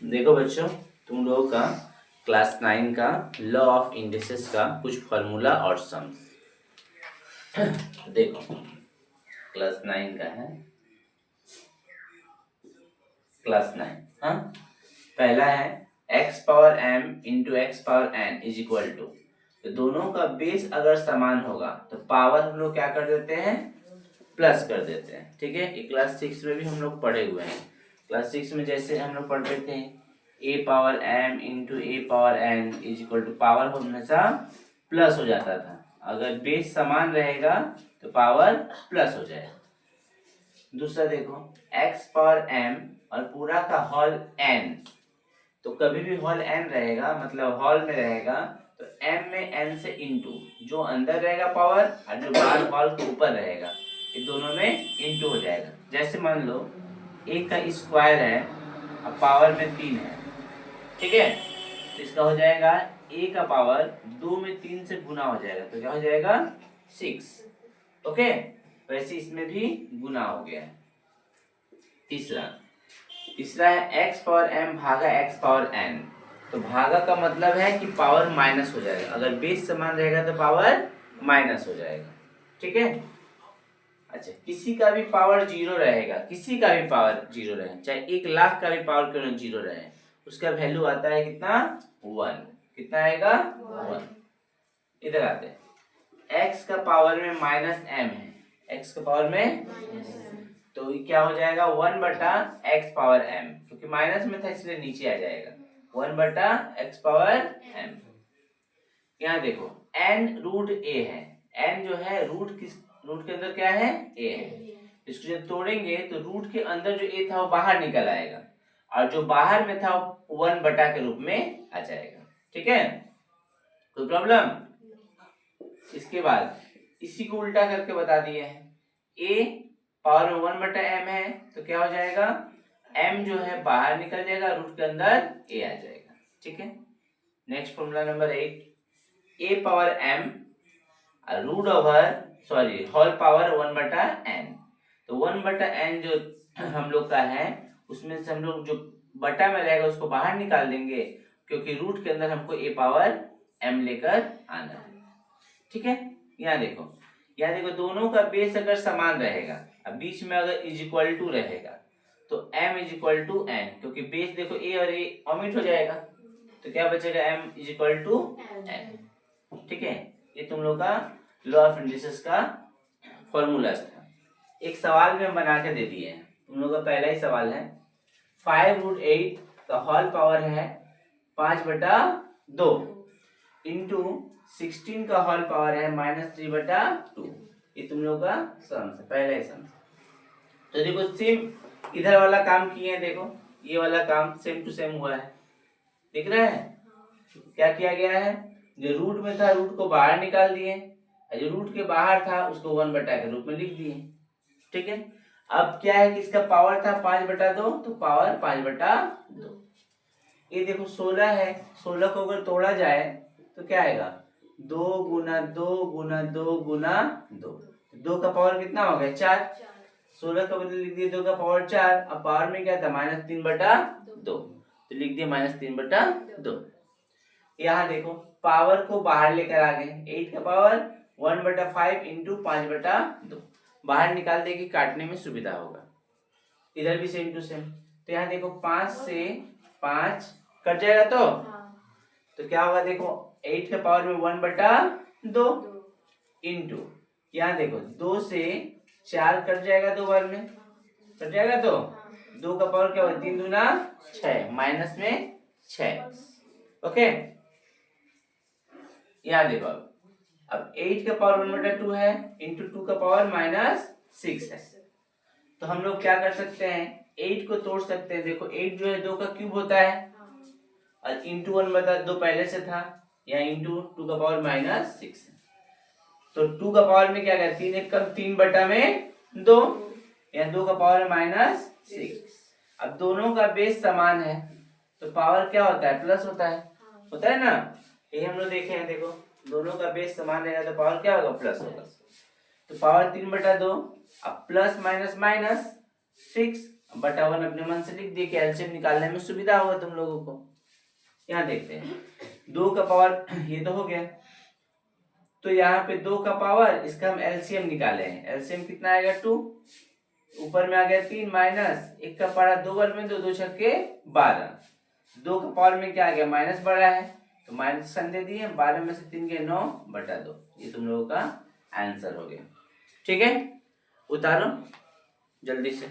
देखो बच्चों, तुम लोगों का क्लास 9 का लॉ ऑफ इंडिसेस का कुछ फार्मूला और सम्स देखो, क्लास 9 का है, क्लास 9। हाँ, पहला है x power m into x power n is equal to, तो दोनों का बेस अगर समान होगा तो पावर हम लोग क्या कर देते हैं, प्लस कर देते हैं। ठीक है, ये क्लास 6 में भी हम लोग पढ़े हुए हैं। क्लास 6 में जैसे हम लोग पढ़ते थे a power m into A power n is equal to, power हमेशा प्लस हो जाता था। अगर बेस समान रहेगा तो पावर प्लस हो जाएगा। दूसरा देखो, x पावर m और पूरा का होल n, तो कभी भी होल n रहेगा मतलब हॉल में रहेगा तो m में n से इंटू, जो अंदर रहेगा पावर और जो बाहर हॉल के ऊपर रहेगा, ये दोनों में इंटू हो जाएगा। जैसे मान लो एक का स्क्वायर है और पावर में 3 है, ठीक है, तो इसका हो जाएगा a का पावर 2 में 3 से गुना हो जाएगा, तो क्या हो जाएगा 6। ओके, वैसे इसमें भी गुना हो गया है। तीसरा है x पावर m भागा x पावर n, तो भागा का मतलब है कि पावर माइनस हो जाएगा। अगर बेस समान रहेगा तो पावर माइनस हो जाएगा। ठीक है, अच्छा, किसी का भी पावर जीरो रहेगा, किसी का भी पावर जीरो रहे, चाहे 1 लाख का भी पावर क्यों ना जीरो रहे, उसका वैल्यू आता है कितना, 1। कितना आएगा, 1। इधर आते हैं, x का पावर में माइनस m है, x का पावर में, तो ये क्या हो जाएगा 1 बटा एक्स पावर m, क्योंकि माइनस में था इसलिए नीचे आ जाएगा 1 बटा एक्स पावर m। यहाँ देखो n रूट a है, n जो है रूट के अंदर क्या है, a है। इसको जब तोड़ेंगे तो रूट के अंदर जो a था वो बाहर निकल आएगा और जो बाहर में था वो 1 बटा के रूप में आ जाएगा। ठीक है, कोई प्रॉब्लम? इसके बाद इसी को उल्टा करके बता दिए हैं, a पावर में 1 बटा m है तो क्या हो जाएगा, m जो है बाहर निकल जाएगा, रूट के अंदर a आ जाएगा। ठीक है, next formula number 8, a power m root over sorry whole power 1 बटा n, तो 1 बटा n जो हम लोग का है उसमें से हम लोग जो बटा में रहेगा उसको बाहर निकाल देंगे, क्योंकि रूट के अंदर हमको a पावर m लेकर आना है। ठीक है, यहाँ देखो दोनों का बेस अगर समान रहेगा, अब बीच में अगर इज इक्वल टू रहेगा तो m is equal to n, क्योंकि बेस देखो a और a ओमिट हो जाएगा तो क्या बचेगा, m is equal to n। ठीक है, ये तुम लोग का लॉ ऑफ इंडिसेस का फॉर्मूला था। एक सवाल में हम बना के दे दिए हैं, तुम लोग का पहला ही सवाल है, 5√8 का होल पावर है 5 बटा 2 इंटू 16 का होल पावर है -3 बटा 2। ये तुम लोग का सम है, पहला ही सम। तो देखो सेम इधर वाला काम किए हैं, देखो ये वाला काम सेम टू सेम हुआ है, दिख रहा है? क्या किया गया है, जो रूट में था रूट को बाहर निकाल दिए, जो रूट के बाहर था उसको 1 बटा के रूप में लिख दिए। ठीक है, अब क्या है कि इसका पावर था 5 बटा 2, तो पावर 5 बटा 2। ये देखो 16 है, 16 को अगर तोड़ा जाए तो क्या आएगा, 2 गुना 2 गुना 2 गुना 2, 2 का पावर कितना हो गया 4, 16 का बदले लिख दिए 2 का पावर 4, अब पावर में क्या था -3 बटा 2, तो लिख दिए -3 बटा 2। यहाँ देखो पावर को बाहर लेकर आ गए, 8 का पावर 1 बटा 5 इंटू 5 बटा 2, बाहर निकाल देगी, काटने में सुविधा होगा। इधर भी सेम टू सेम, तो यहाँ देखो 5 से 5 कट जाएगा तो क्या होगा, देखो 8 के पावर में 1 बटा 2 इंटू, यहाँ देखो 2 से 4 कट जाएगा, 2 बार में कट जाएगा, तो 2 का पावर क्या होगा, 3 दूना 6, माइनस में 6। ओके, यहाँ देखो अब 8 का पावर 1 बटा 2 है इंटू 2 का पावर -6 है, तो हम लोग क्या कर सकते हैं, 8 को तोड़ सकते हैं। देखो 8 जो है 2 का क्यूब होता है और इंटू 1 बटा 2 पहले से था, यहाँ इंटू 2 का पावर -6, तो 2 का पावर में क्या गया, 3 एक कम 3 बटा में 2, यहाँ 2 का पावर -6। अब दोनों का बेस समान है तो पावर क्या होता है, प्लस होता है ना, ये हम लोग देखे हैं। देखो दोनों का बेस समान रहेगा तो पावर क्या होगा, प्लस होगा, तो पावर 3 बटा 2, अब प्लस माइनस माइनस 6 बटा 1 अपने मन से लिख दिए कि एलसीएम निकालने में सुविधा होगा तुम लोगों को। यहाँ देखते हैं 2 का पावर ये तो हो गया, तो यहाँ पे 2 का पावर इसका हम एलसीएम निकाले हैं। एलसीएम कितना आएगा 2, ऊपर में आ गया 3 माइनस 1 का पारा 2 बार में 2 2 छक्के 12, 2 का पावर में क्या आ गया माइनस बढ़ा है तो माइनस सन दे दिए, 12 में से 3 गए 9 बटा 2। ये तुम लोगों का आंसर हो गया। ठीक है, उतारो जल्दी से।